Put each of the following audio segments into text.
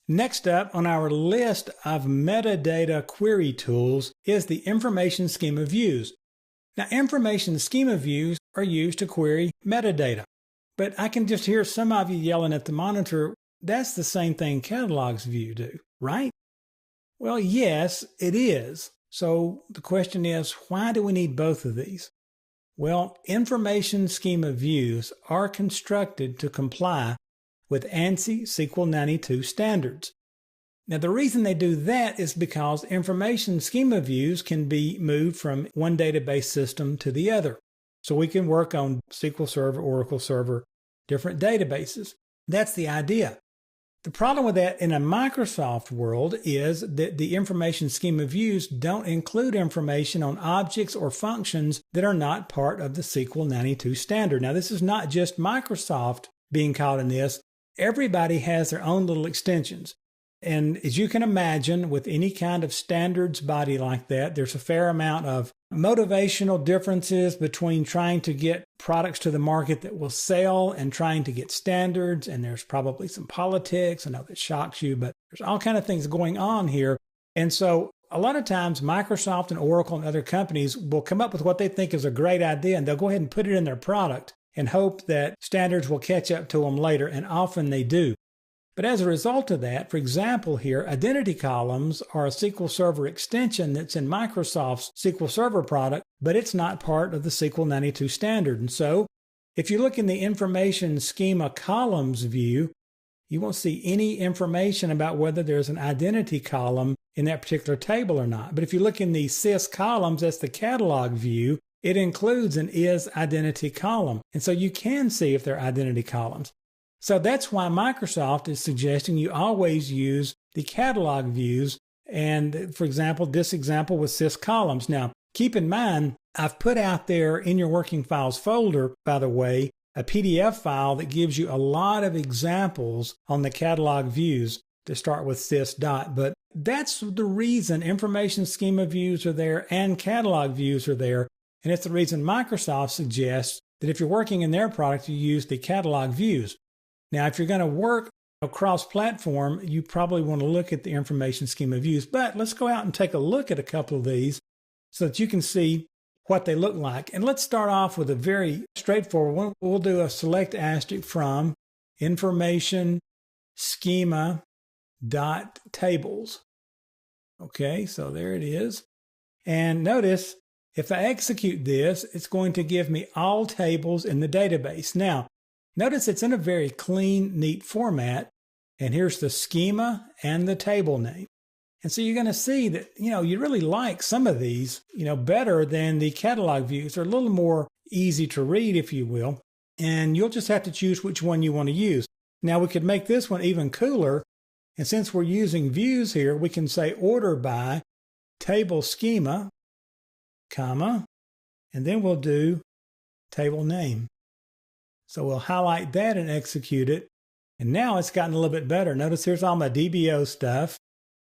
Next up on our list of metadata query tools is the information schema views. Now, information schema views are used to query metadata, but I can just hear some of you yelling at the monitor, that's the same thing catalogs view do, right? Well, yes, it is. So the question is, why do we need both of these? Well, information schema views are constructed to comply with ANSI SQL 92 standards. Now, the reason they do that is because information schema views can be moved from one database system to the other. So we can work on SQL Server, Oracle Server, different databases. That's the idea. The problem with that in a Microsoft world is that the information schema views don't include information on objects or functions that are not part of the SQL 92 standard. Now, this is not just Microsoft being caught in this. Everybody has their own little extensions. And as you can imagine, with any kind of standards body like that, there's a fair amount of motivational differences between trying to get products to the market that will sell and trying to get standards. And there's probably some politics. I know that shocks you, but there's all kinds of things going on here. And so a lot of times Microsoft and Oracle and other companies will come up with what they think is a great idea, and they'll go ahead and put it in their product and hope that standards will catch up to them later. And often they do. But as a result of that, for example here, identity columns are a SQL Server extension that's in Microsoft's SQL Server product, but it's not part of the SQL 92 standard. And so if you look in the information schema columns view, you won't see any information about whether there's an identity column in that particular table or not. But if you look in the sys columns, that's the catalog view, it includes an is identity column. And so you can see if they're identity columns. So that's why Microsoft is suggesting you always use the catalog views. And for example, this example was sys columns. Now, keep in mind, I've put out there in your working files folder, by the way, a PDF file that gives you a lot of examples on the catalog views to start with sys dot. But that's the reason information schema views are there and catalog views are there. And it's the reason Microsoft suggests that if you're working in their product, you use the catalog views. Now, if you're going to work across platform, you probably want to look at the information schema views. But let's go out and take a look at a couple of these so that you can see what they look like. And let's start off with a very straightforward one. We'll do a select asterisk from information schema dot tables. Okay, so there it is. And notice if I execute this, it's going to give me all tables in the database. Now, notice it's in a very clean, neat format. And here's the schema and the table name. And so you're going to see that, you really like some of these, better than the catalog views. They're a little more easy to read, if you will. And you'll just have to choose which one you want to use. Now, we could make this one even cooler. And since we're using views here, we can say order by table schema, comma, and then we'll do table name. So we'll highlight that and execute it. And now it's gotten a little bit better. Notice here's all my DBO stuff.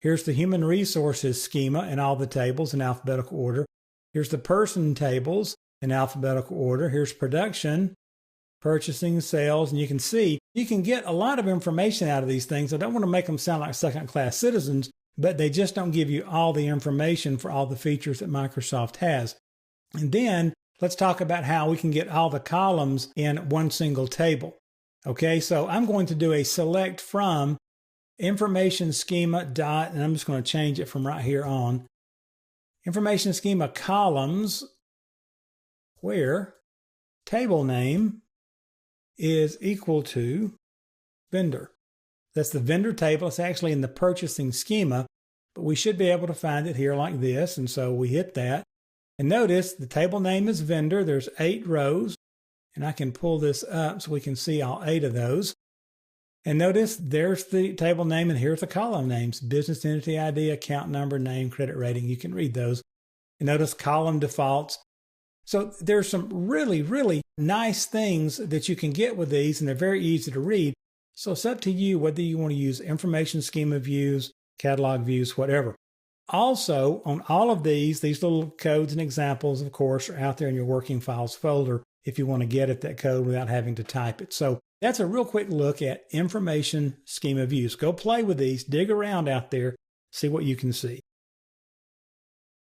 Here's the human resources schema and all the tables in alphabetical order. Here's the person tables in alphabetical order. Here's production, purchasing, sales. And you can see you can get a lot of information out of these things. I don't want to make them sound like second-class citizens, but they just don't give you all the information for all the features that Microsoft has. And then let's talk about how we can get all the columns in one single table. Okay, so I'm going to do a select from information schema dot, and I'm just going to change it from right here on. Information schema columns where table name is equal to vendor. That's the vendor table. It's actually in the purchasing schema, but we should be able to find it here like this. And so we hit that. And notice the table name is vendor. There's 8 rows. And I can pull this up so we can see all 8 of those. And notice there's the table name and here's the column names. Business entity ID, account number, name, credit rating. You can read those. And notice column defaults. So there's some really, really nice things that you can get with these, and they're very easy to read. So it's up to you whether you want to use information schema views, catalog views, whatever. Also, on all of these little codes and examples, of course, are out there in your working files folder if you want to get at that code without having to type it. So That's a real quick look at information schema views. Go play with these, dig around out there, see what you can see.